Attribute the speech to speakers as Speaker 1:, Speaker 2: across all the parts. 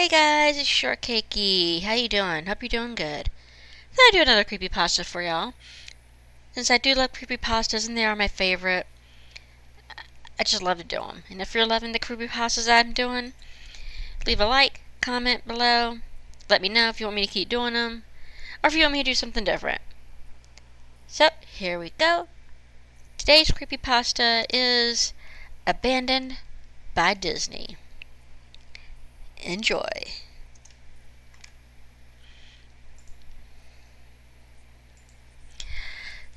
Speaker 1: Hey guys, it's Shortcakey. How you doing? Hope you're doing good. Thought I'd do another creepypasta for y'all. Since I do love creepypastas and they are my favorite, I just love to do them. And if you're loving the creepypastas I'm doing, leave a like, comment below. Let me know if you want me to keep doing them, or if you want me to do something different. So, here we go. Today's creepypasta is Abandoned by Disney. Enjoy.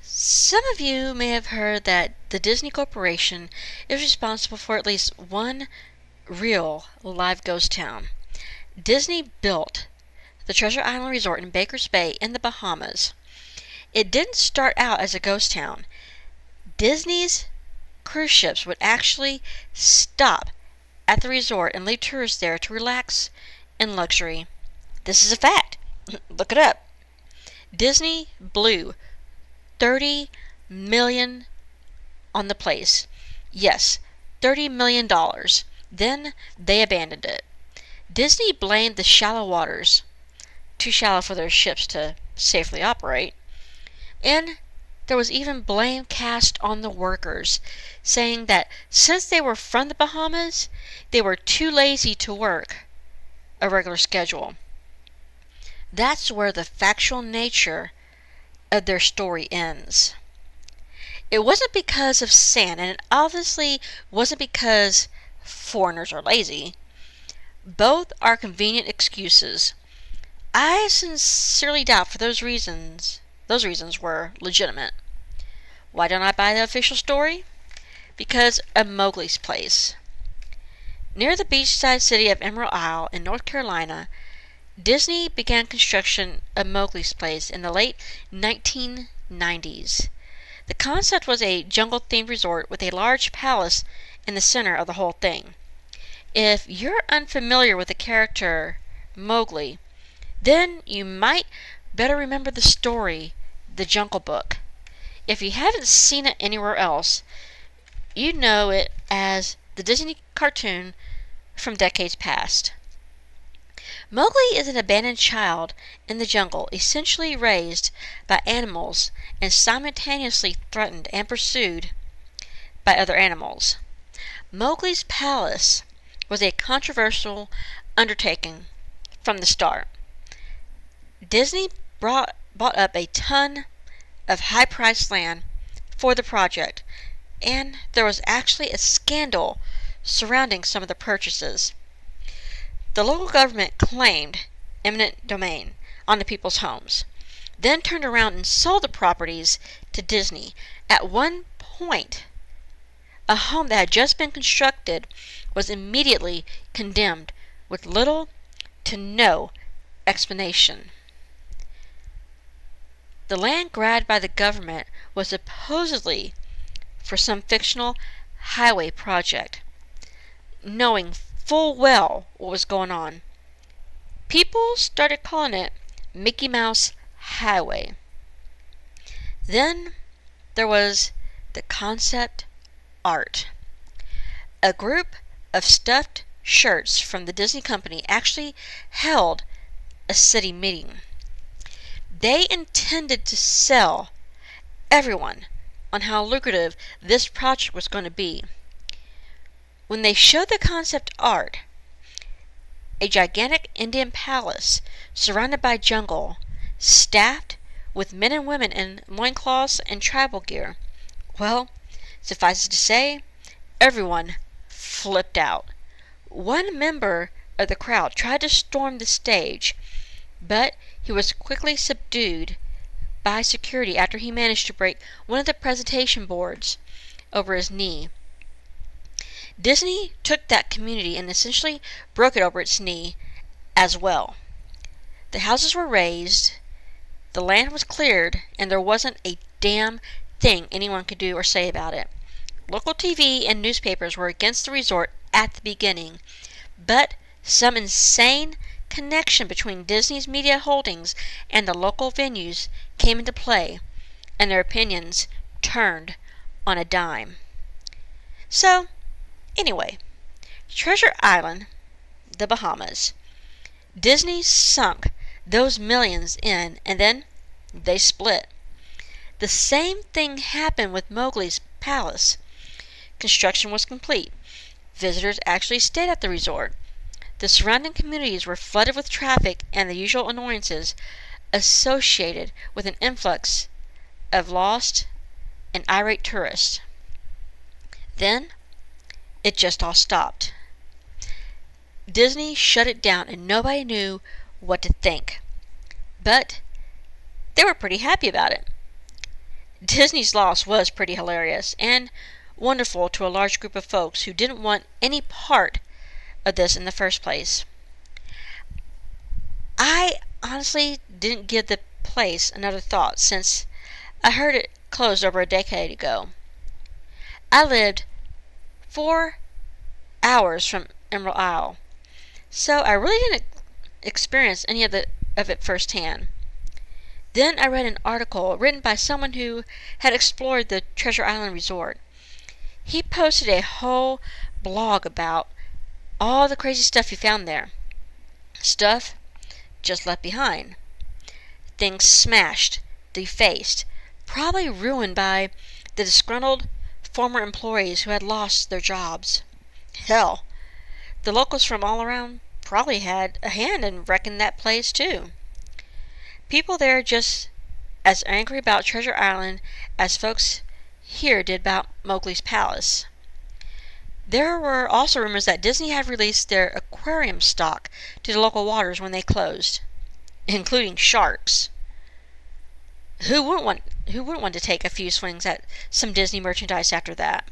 Speaker 1: Some of you may have heard that the Disney Corporation is responsible for at least one real live ghost town. Disney built the Treasure Island Resort in Baker's Bay in the Bahamas. It didn't start out as a ghost town. Disney's cruise ships would actually stop at the resort and leave tourists there to relax in luxury. This is a fact. Look it up. Disney blew $30 million on the place. Yes, $30 million. Then they abandoned it. Disney blamed the shallow waters, too shallow for their ships to safely operate, and there was even blame cast on the workers, saying that since they were from the Bahamas, they were too lazy to work a regular schedule. That's where the factual nature of their story ends. It wasn't because of sand, and it obviously wasn't because foreigners are lazy. Both are convenient excuses. I sincerely doubt for those reasons were legitimate. Why don't I buy the official story? Because of Mowgli's Place. Near the beachside city of Emerald Isle in North Carolina, Disney began construction of Mowgli's Place in the late 1990s. The concept was a jungle-themed resort with a large palace in the center of the whole thing. If you're unfamiliar with the character Mowgli, then you might better remember the story, The Jungle Book. If you haven't seen it anywhere else, you know it as the Disney cartoon from decades past. Mowgli is an abandoned child in the jungle, essentially raised by animals and simultaneously threatened and pursued by other animals. Mowgli's palace was a controversial undertaking from the start. Disney bought up a ton of high-priced land for the project, and there was actually a scandal surrounding some of the purchases. The local government claimed eminent domain on the people's homes, then turned around and sold the properties to Disney. At one point, a home that had just been constructed was immediately condemned with little to no explanation. The land grabbed by the government was supposedly for some fictional highway project. Knowing full well what was going on, people started calling it Mickey Mouse Highway. Then there was the concept art. A group of stuffed shirts from the Disney company actually held a city meeting. They intended to sell everyone on how lucrative this project was going to be. When they showed the concept art, a gigantic Indian palace surrounded by jungle, staffed with men and women in loincloths and tribal gear, well, suffice it to say, everyone flipped out. One member of the crowd tried to storm the stage, but he was quickly subdued by security after he managed to break one of the presentation boards over his knee. Disney took that community and essentially broke it over its knee as well. The houses were razed, the land was cleared, and there wasn't a damn thing anyone could do or say about it. Local TV and newspapers were against the resort at the beginning, but some insane connection between Disney's media holdings and the local venues came into play, and their opinions turned on a dime. So, anyway, Treasure Island, the Bahamas, Disney sunk those millions in, and then they split. The same thing happened with Mowgli's palace. Construction was complete. Visitors actually stayed at the resort. The surrounding communities were flooded with traffic and the usual annoyances associated with an influx of lost and irate tourists. Then it just all stopped. Disney shut it down and nobody knew what to think. But they were pretty happy about it. Disney's loss was pretty hilarious and wonderful to a large group of folks who didn't want any part of this in the first place. I honestly didn't give the place another thought since I heard it closed over a decade ago. I lived 4 hours from Emerald Isle, so I really didn't experience any of it firsthand. Then I read an article written by someone who had explored the Treasure Island resort. He posted a whole blog about all the crazy stuff he found there. Stuff just left behind. Things smashed, defaced, probably ruined by the disgruntled former employees who had lost their jobs. Hell, the locals from all around probably had a hand in wrecking that place too. People there just as angry about Treasure Island as folks here did about Mowgli's palace. There were also rumors that Disney had released their aquarium stock to the local waters when they closed, including sharks. Who wouldn't want to take a few swings at some Disney merchandise after that?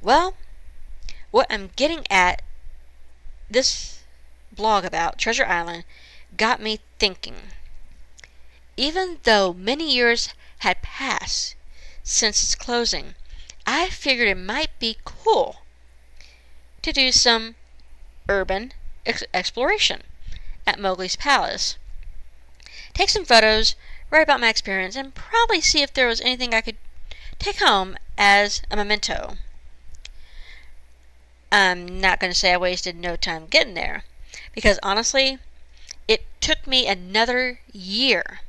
Speaker 1: Well, what I'm getting at this blog about Treasure Island got me thinking. Even though many years had passed since its closing, I figured it might be cool to do some urban exploration at Mowgli's palace. Take some photos, write about my experience, and probably see if there was anything I could take home as a memento. I'm not going to say I wasted no time getting there, because honestly, it took me another year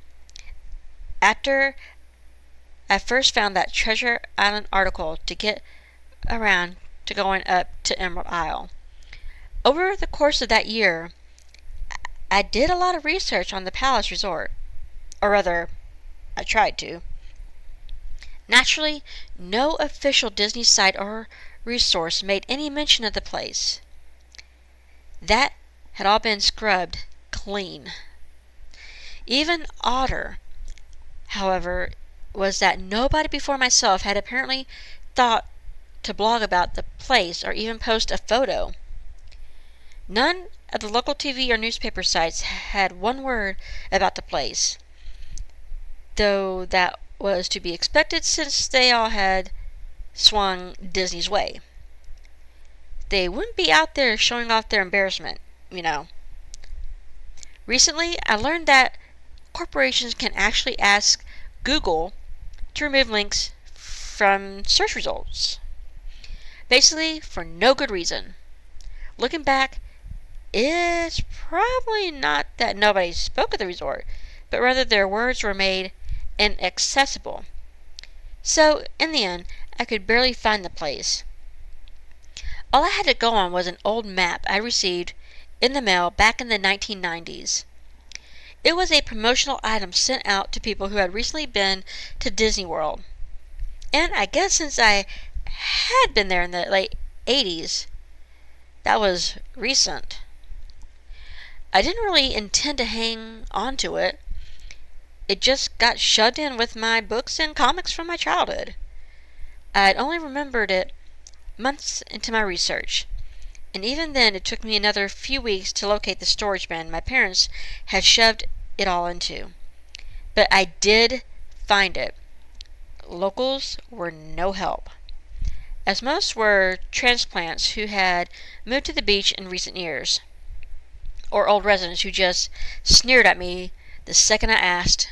Speaker 1: after I first found that Treasure Island article to get around to going up to Emerald Isle. Over the course of that year, I did a lot of research on the Palace Resort. Or rather, I tried to. Naturally, no official Disney site or resource made any mention of the place. That had all been scrubbed clean. Even odder, however, was that nobody before myself had apparently thought to blog about the place or even post a photo. None of the local TV or newspaper sites had one word about the place, though that was to be expected since they all had swung Disney's way. They wouldn't be out there showing off their embarrassment, you know. Recently, I learned that corporations can actually ask Google to remove links from search results. Basically, for no good reason. Looking back, it's probably not that nobody spoke of the resort, but rather their words were made inaccessible. So, in the end, I could barely find the place. All I had to go on was an old map I received in the mail back in the 1990s. It was a promotional item sent out to people who had recently been to Disney World. And I guess since I had been there in the late 80s, that was recent. I didn't really intend to hang on to it. It just got shoved in with my books and comics from my childhood. I'd only remembered it months into my research, and even then it took me another few weeks to locate the storage bin my parents had shoved it all into. But I did find it. Locals were no help, as most were transplants who had moved to the beach in recent years, or old residents who just sneered at me the second I asked,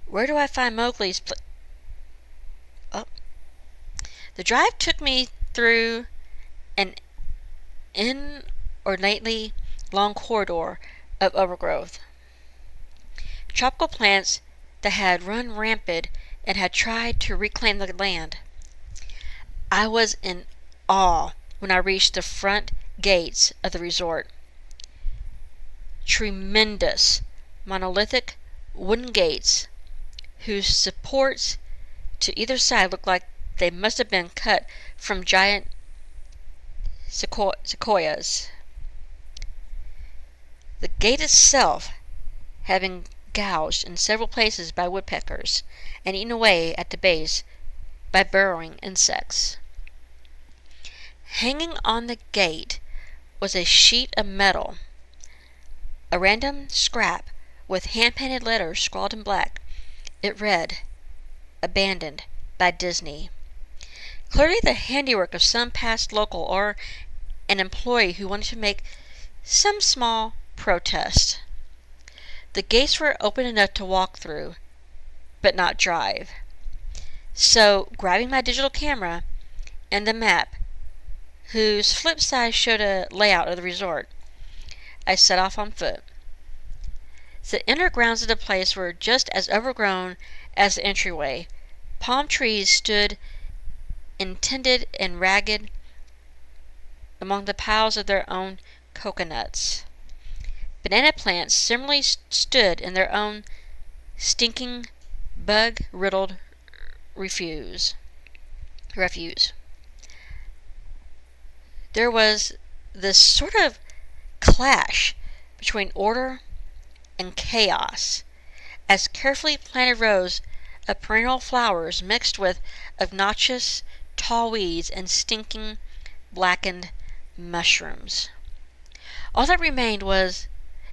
Speaker 1: "Where do I find Mowgli's Oh. The drive took me through an inordinately long corridor of overgrowth. Tropical plants that had run rampant and had tried to reclaim the land. I was in awe when I reached the front gates of the resort. Tremendous, monolithic wooden gates whose supports to either side looked like they must have been cut from giant sequoias. The gate itself had been gouged in several places by woodpeckers and eaten away at the base by burrowing insects. Hanging on the gate was a sheet of metal, a random scrap with hand-painted letters scrawled in black. It read, "Abandoned by Disney." Clearly the handiwork of some past local or an employee who wanted to make some small protest. The gates were open enough to walk through, but not drive. So, grabbing my digital camera and the map, whose flip side showed a layout of the resort, I set off on foot. The inner grounds of the place were just as overgrown as the entryway. Palm trees stood indented and ragged among the piles of their own coconuts. Banana plants similarly stood in their own stinking, bug-riddled refuse. There was this sort of clash between order and chaos, as carefully planted rows of perennial flowers mixed with obnoxious tall weeds and stinking blackened mushrooms. All that remained was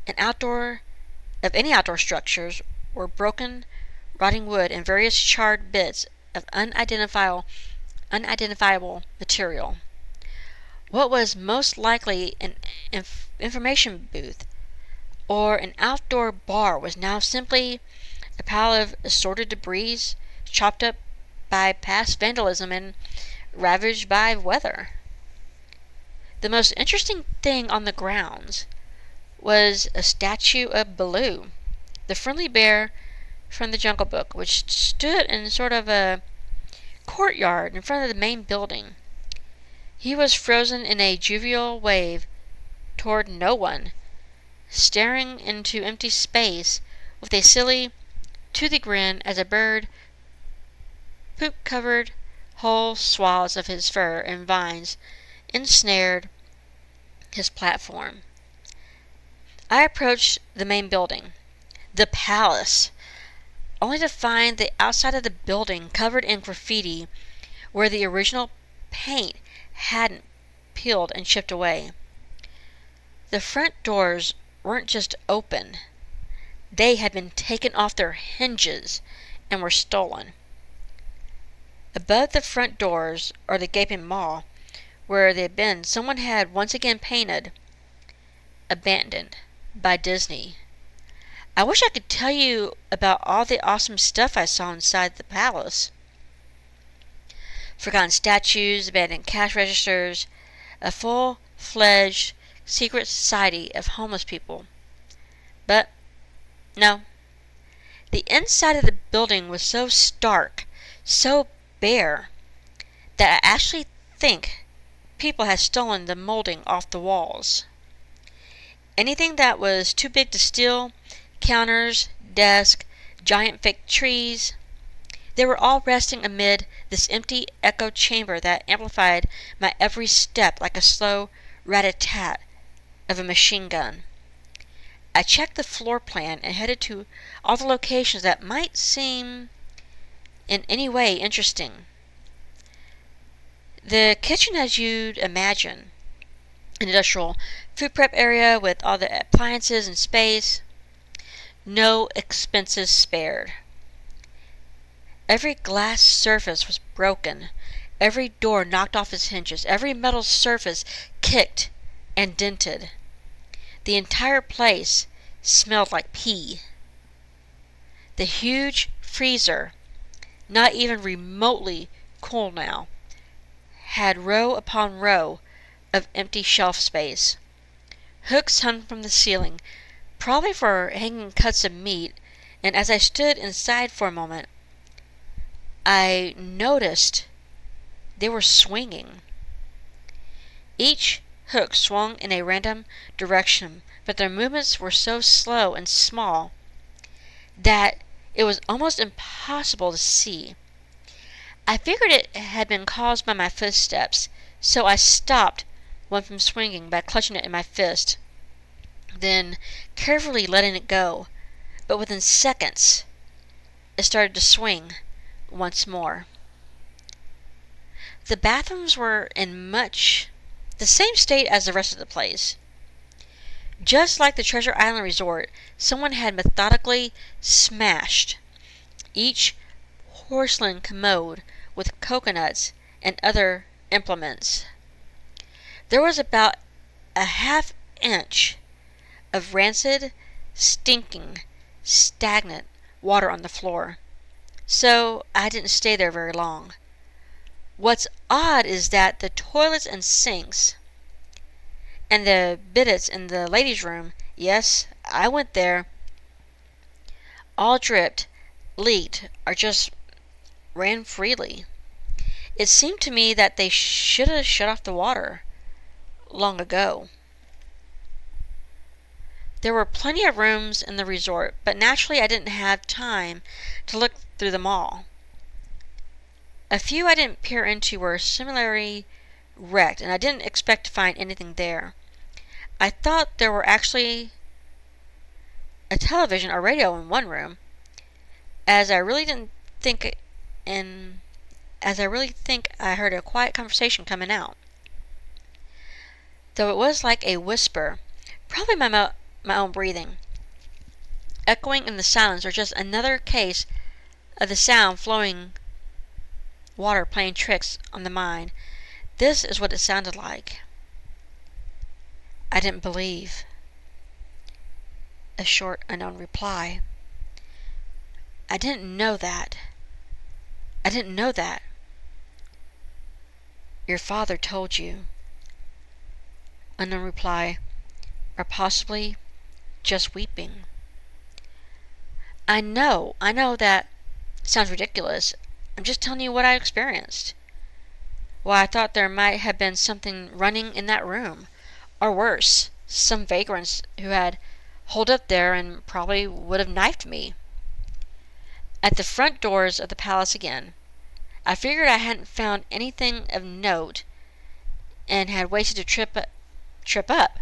Speaker 1: any outdoor structures were broken, rotting wood and various charred bits of unidentifiable material. What was most likely an information booth or an outdoor bar was now simply a pile of assorted debris chopped up by past vandalism and ravaged by weather. The most interesting thing on the grounds was a statue of Baloo, the friendly bear from the Jungle Book, which stood in sort of a courtyard in front of the main building. He was frozen in a jovial wave toward no one, staring into empty space with a silly, toothy grin as a bird poop-covered whole swaths of his fur and vines ensnared his platform. I approached the main building, the palace, only to find the outside of the building covered in graffiti where the original paint hadn't peeled and chipped away. The front doors weren't just open, they had been taken off their hinges and were stolen. Above the front doors, or the gaping maw where they had been, someone had once again painted, "Abandoned by Disney." I wish I could tell you about all the awesome stuff I saw inside the palace. Forgotten statues, abandoned cash registers, a full-fledged secret society of homeless people. But, no. The inside of the building was so stark, so bare, that I actually think people had stolen the molding off the walls. Anything that was too big to steal, counters, desks, giant fake trees, they were all resting amid this empty echo chamber that amplified my every step like a slow rat-a-tat of a machine gun. I checked the floor plan and headed to all the locations that might seem in any way interesting. The kitchen, as you'd imagine, an industrial food prep area with all the appliances and space. No expenses spared. Every glass surface was broken, every door knocked off its hinges, every metal surface kicked and dented. The entire place smelled like pee. The huge freezer, not even remotely cool now, had row upon row of empty shelf space. Hooks hung from the ceiling, probably for hanging cuts of meat, and as I stood inside for a moment, I noticed they were swinging. Each hook swung in a random direction, but their movements were so slow and small that it was almost impossible to see. I figured it had been caused by my footsteps, so I stopped one from swinging by clutching it in my fist, then carefully letting it go. But within seconds, it started to swing once more. The bathrooms were in much the same state as the rest of the place. Just like the Treasure Island Resort, someone had methodically smashed each porcelain commode with coconuts and other implements. There was about a half-inch of rancid, stinking, stagnant water on the floor, so I didn't stay there very long. What's odd is that the toilets and sinks and the bidets in the ladies' room, yes, I went there, all dripped, leaked, or just ran freely. It seemed to me that they should have shut off the water long ago. There were plenty of rooms in the resort, but naturally I didn't have time to look through them all. A few I didn't peer into were similarly wrecked, and I didn't expect to find anything there. I thought there were actually a television or radio in one room, as I really think I heard a quiet conversation coming out. Though it was like a whisper, probably my own breathing, echoing in the silence, or just another case of the sound flowing water playing tricks on the mind. This is what it sounded like. I didn't believe. A short, unknown reply. I didn't know that. I didn't know that. Your father told you. Unknown reply. Or possibly just weeping. I know that sounds ridiculous. I'm just telling you what I experienced. Why, I thought there might have been something running in that room. Or worse, some vagrants who had holed up there and probably would have knifed me. At the front doors of the palace again, I figured I hadn't found anything of note and had waited to trip up.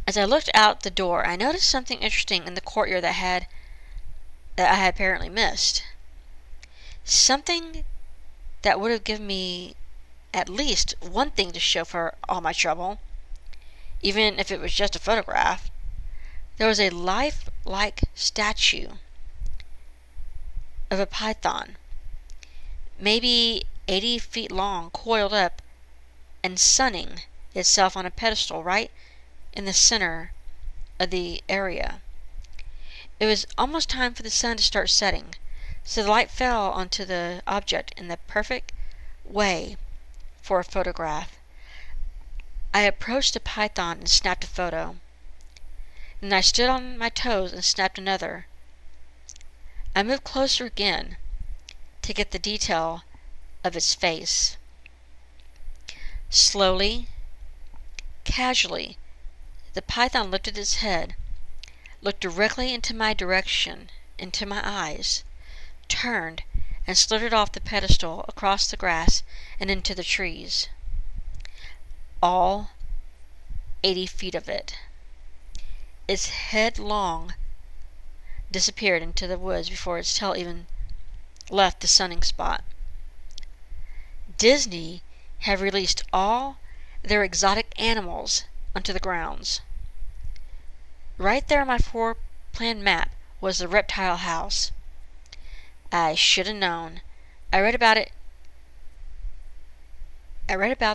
Speaker 1: As I looked out the door, I noticed something interesting in the courtyard that I had apparently missed. Something that would have given me at least one thing to show for all my trouble, even if it was just a photograph. There was a lifelike statue of a python, maybe 80 feet long, coiled up and sunning itself on a pedestal right in the center of the area. It was almost time for the sun to start setting, so the light fell onto the object in the perfect way for a photograph. I approached the python and snapped a photo. Then I stood on my toes and snapped another. I moved closer again to get the detail of its face. Slowly, casually, the python lifted its head, looked directly into my direction, into my eyes, turned, and slithered off the pedestal across the grass and into the trees. All 80 feet of it. Its head long disappeared into the woods before its tail even left the sunning spot. Disney had released all their exotic animals onto the grounds. Right there on my floor-plan map was the reptile house. I should have known. I read about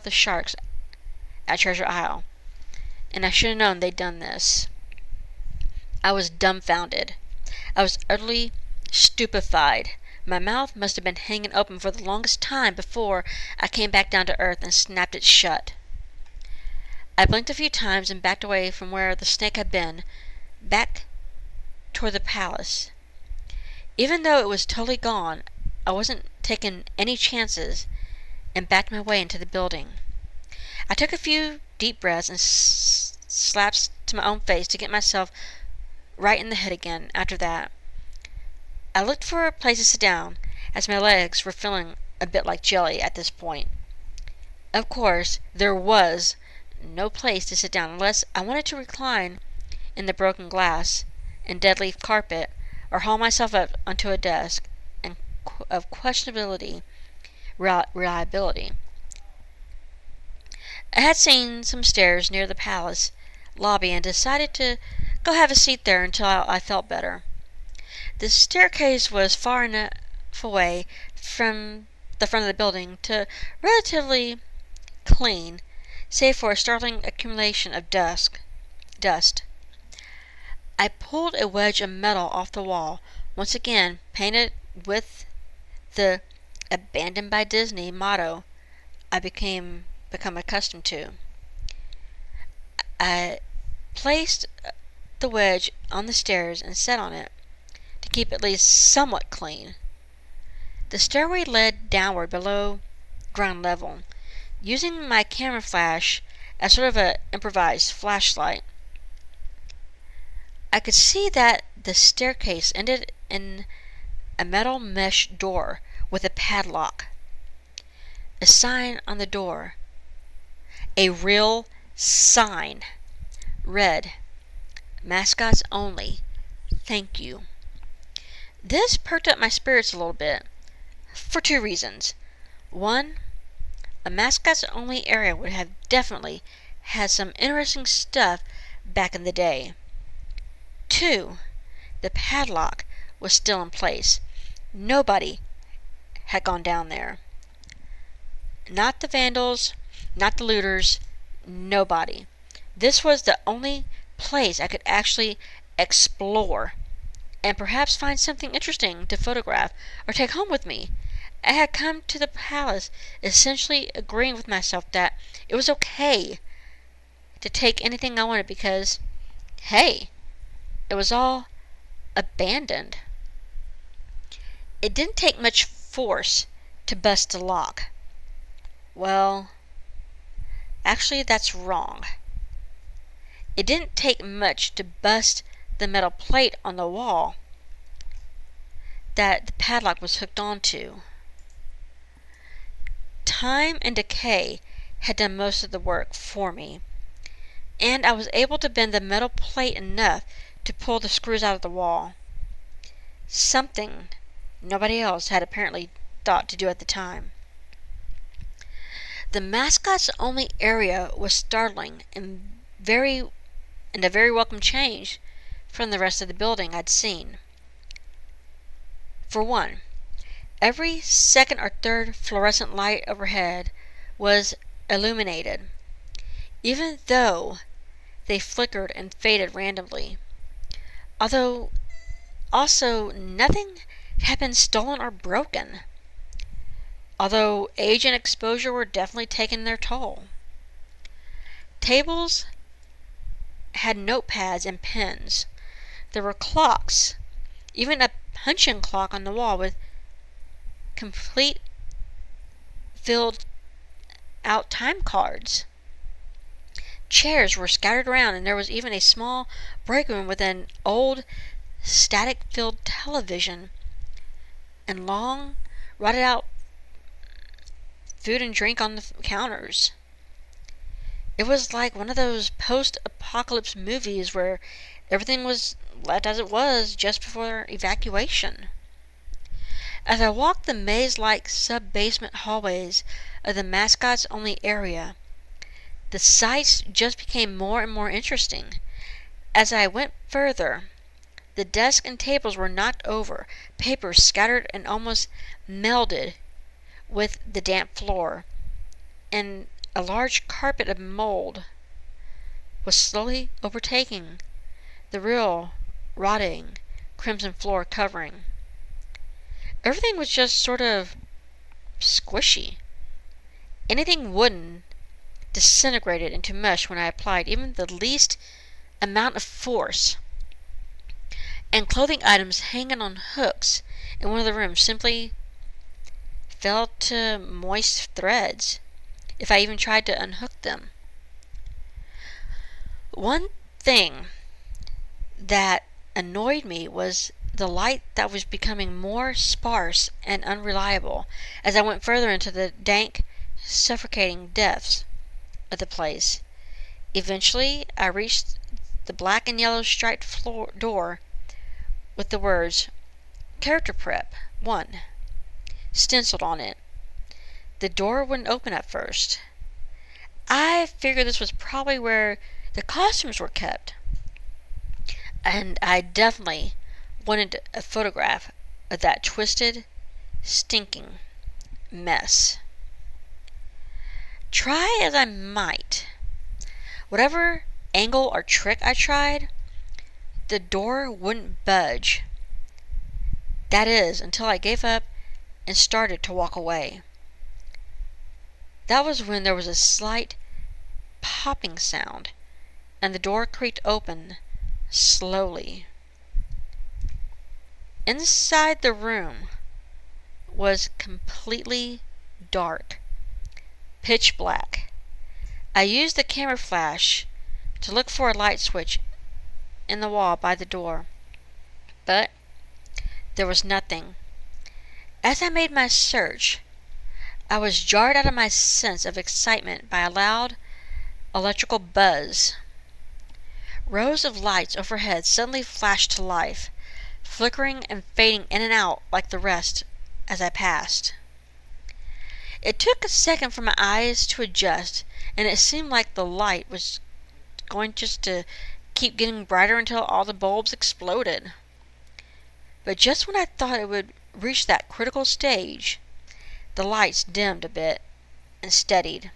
Speaker 1: the sharks at Treasure Isle, and I should have known they'd done this. I was dumbfounded. I was utterly stupefied. My mouth must have been hanging open for the longest time before I came back down to earth and snapped it shut. I blinked a few times and backed away from where the snake had been, back toward the palace. Even though it was totally gone, I wasn't taking any chances and backed my way into the building. I took a few deep breaths and slaps to my own face to get myself right in the head again. After that, I looked for a place to sit down, as my legs were feeling a bit like jelly at this point. Of course, there was no place to sit down unless I wanted to recline in the broken glass and dead leaf carpet, or haul myself up onto a desk of questionability reliability. I had seen some stairs near the palace lobby and decided to go have a seat there until I felt better. The staircase was far enough away from the front of the building to relatively clean, save for a startling accumulation of dust. I pulled a wedge of metal off the wall, once again painted with the "Abandoned by Disney" motto I become accustomed to. I placed the wedge on the stairs and sat on it to keep at least somewhat clean. The stairway led downward below ground level, using my camera flash as sort of an improvised flashlight. I could see that the staircase ended in a metal mesh door with a padlock. A sign on the door, a real sign, read, "Mascots only. Thank you." This perked up my spirits a little bit, for two reasons. One, a mascots only area would have definitely had some interesting stuff back in the day. Two, the padlock was still in place. Nobody had gone down there. Not the vandals, not the looters, nobody. This was the only place I could actually explore and perhaps find something interesting to photograph or take home with me. I had come to the palace essentially agreeing with myself that it was okay to take anything I wanted because, hey, it was all abandoned. It didn't take much force to bust the lock. Well, actually that's wrong. It didn't take much to bust the metal plate on the wall that the padlock was hooked onto. Time and decay had done most of the work for me, and I was able to bend the metal plate enough to pull the screws out of the wall. Something nobody else had apparently thought to do at the time. The mascots only area was startling and a very welcome change from the rest of the building I'd seen. For one, every second or third fluorescent light overhead was illuminated, even though they flickered and faded randomly. Although also nothing had been stolen or broken. Although age and exposure were definitely taking their toll. Tables had notepads and pens. There were clocks, even a punching clock on the wall with complete filled out time cards. Chairs were scattered around, and there was even a small break room with an old static-filled television and long, rotted out food and drink on the counters. It was like one of those post-apocalypse movies where everything was left as it was just before evacuation. As I walked the maze-like sub-basement hallways of the mascots-only area, the sights just became more and more interesting. As I went further, the desks and tables were knocked over, papers scattered and almost melded with the damp floor, and a large carpet of mold was slowly overtaking the real, rotting, crimson floor covering. Everything was just sort of squishy. Anything wooden disintegrated into mush when I applied even the least amount of force, and clothing items hanging on hooks in one of the rooms simply fell to moist threads if I even tried to unhook them. One thing that annoyed me was the light that was becoming more sparse and unreliable as I went further into the dank, suffocating depths of the place. Eventually, I reached the black and yellow striped door with the words Character Prep 1 stenciled on it. The door wouldn't open at first. I figured this was probably where the costumes were kept, and I definitely wanted a photograph of that twisted, stinking mess. Try as I might, whatever angle or trick I tried, the door wouldn't budge. That is, until I gave up and started to walk away. That was when there was a slight popping sound, and the door creaked open slowly. Inside the room was completely dark, pitch black. I used the camera flash to look for a light switch in the wall by the door, but there was nothing. As I made my search, I was jarred out of my sense of excitement by a loud electrical buzz. Rows of lights overhead suddenly flashed to life, flickering and fading in and out like the rest as I passed. It took a second for my eyes to adjust, and it seemed like the light was going just to keep getting brighter until all the bulbs exploded. But just when I thought it would reach that critical stage, the lights dimmed a bit and steadied.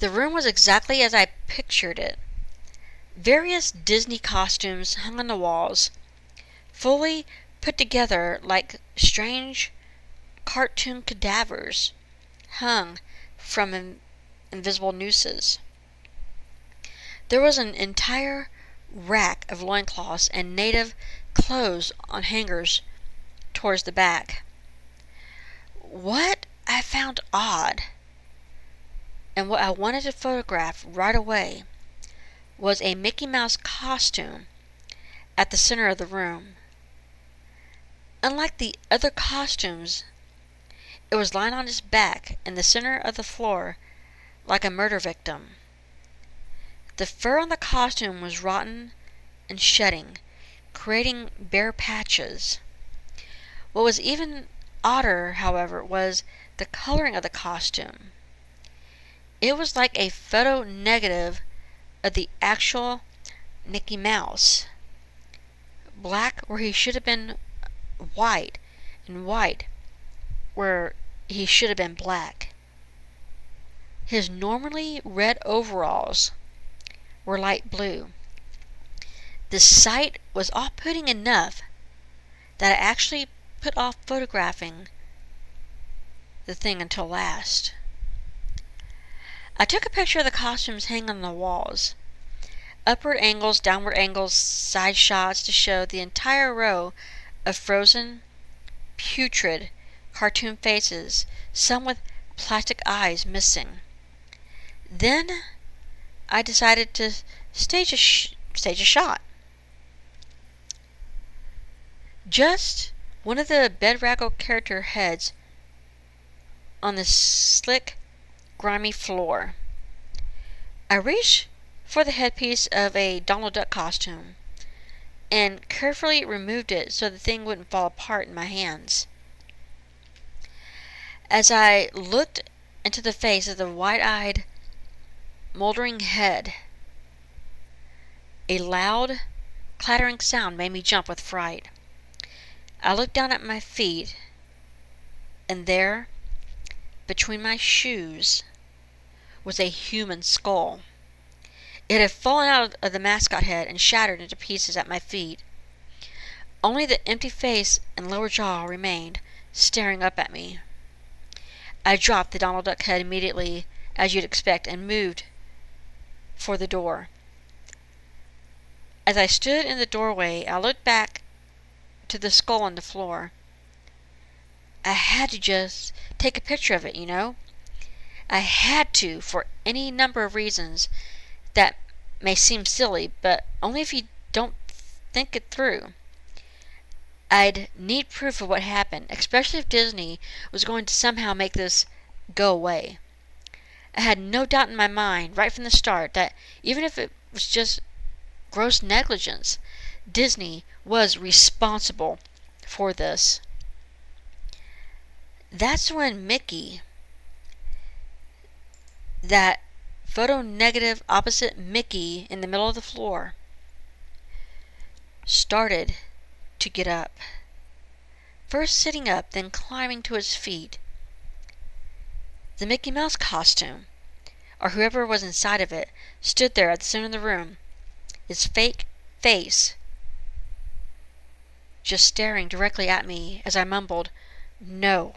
Speaker 1: The room was exactly as I pictured it. Various Disney costumes hung on the walls, fully put together like strange cartoon cadavers hung from invisible nooses. There was an entire rack of loincloths and native clothes on hangers towards the back. What I found odd, and what I wanted to photograph right away, was a Mickey Mouse costume at the center of the room. Unlike the other costumes, it was lying on its back in the center of the floor like a murder victim. The fur on the costume was rotten and shedding, creating bare patches. What was even odder, however, was the coloring of the costume. It was like a photo negative of the actual Mickey Mouse. Black where he should have been white, and white where he should have been black. His normally red overalls were light blue. The sight was off-putting enough that I actually put off photographing the thing until last. I took a picture of the costumes hanging on the walls. Upward angles, downward angles, side shots to show the entire row of frozen, putrid cartoon faces, some with plastic eyes missing. Then I decided to stage a shot. Just one of the bedraggled character heads on the slick, grimy floor. I reached for the headpiece of a Donald Duck costume and carefully removed it so the thing wouldn't fall apart in my hands. As I looked into the face of the wide-eyed, moldering head, a loud, clattering sound made me jump with fright. I looked down at my feet, and there, between my shoes, was a human skull. It had fallen out of the mascot head and shattered into pieces at my feet. Only the empty face and lower jaw remained, staring up at me. I dropped the Donald Duck head immediately, as you'd expect, and moved for the door. As I stood in the doorway, I looked back to the skull on the floor. I had to just take a picture of it, you know? I had to, for any number of reasons that may seem silly, but only if you don't think it through. I'd need proof of what happened, especially if Disney was going to somehow make this go away. I had no doubt in my mind, right from the start, that even if it was just gross negligence, Disney was responsible for this. That's when Mickey, that photo negative opposite Mickey in the middle of the floor, started to get up. First sitting up, then climbing to his feet. The Mickey Mouse costume, or whoever was inside of it, stood there at the center of the room, his fake face just staring directly at me as I mumbled, "No,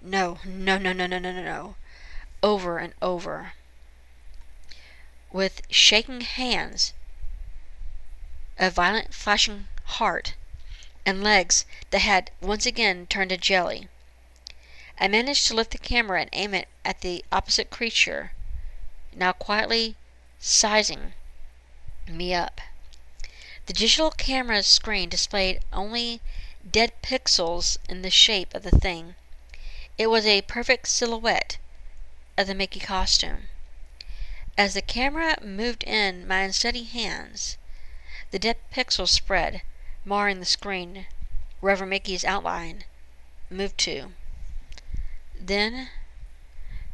Speaker 1: no, no, no, no, no, no, no, no," over and over. With shaking hands, a violent flashing heart, and legs that had once again turned to jelly, I managed to lift the camera and aim it at the opposite creature, now quietly sizing me up. The digital camera's screen displayed only dead pixels in the shape of the thing. It was a perfect silhouette of the Mickey costume. As the camera moved in my unsteady hands, the dead pixels spread, marring the screen wherever Mickey's outline moved to. Then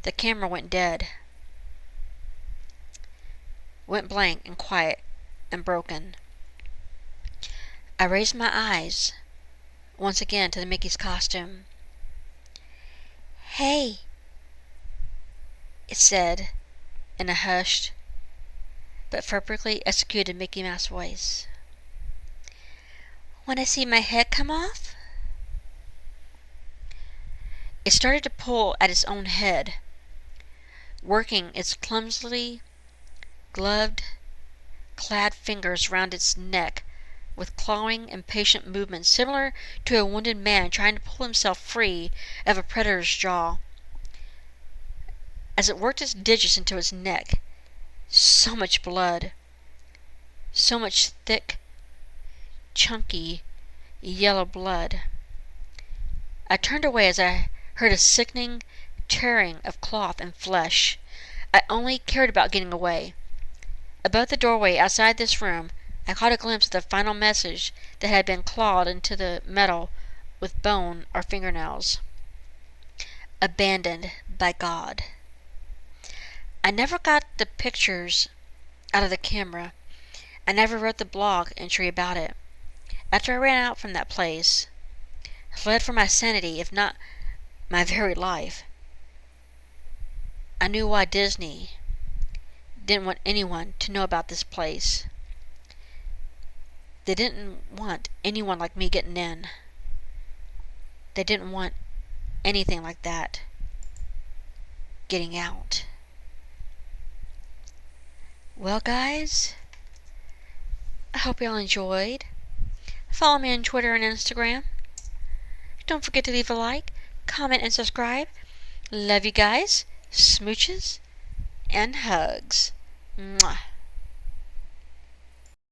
Speaker 1: the camera went dead, went blank and quiet and broken. I raised my eyes once again to the Mickey's costume. "Hey," it said in a hushed but perfectly executed Mickey Mouse voice. "Want to see my head come off?" It started to pull at its own head, working its clumsily gloved, clad fingers round its neck with clawing, impatient movements similar to a wounded man trying to pull himself free of a predator's jaw. As it worked its digits into its neck, so much blood, so much thick, chunky, yellow blood. I turned away as I heard a sickening tearing of cloth and flesh. I only cared about getting away. Above the doorway outside this room, I caught a glimpse of the final message that had been clawed into the metal with bone or fingernails. "Abandoned by God." I never got the pictures out of the camera. I never wrote the blog entry about it. After I ran out from that place, fled for my sanity, if not my very life, I knew why Disney didn't want anyone to know about this place. They didn't want anyone like me getting in. They didn't want anything like that getting out. Well, guys, I hope y'all enjoyed. Follow me on Twitter and Instagram. Don't forget to leave a like, comment, and subscribe. Love you guys. Smooches and hugs. Mwah.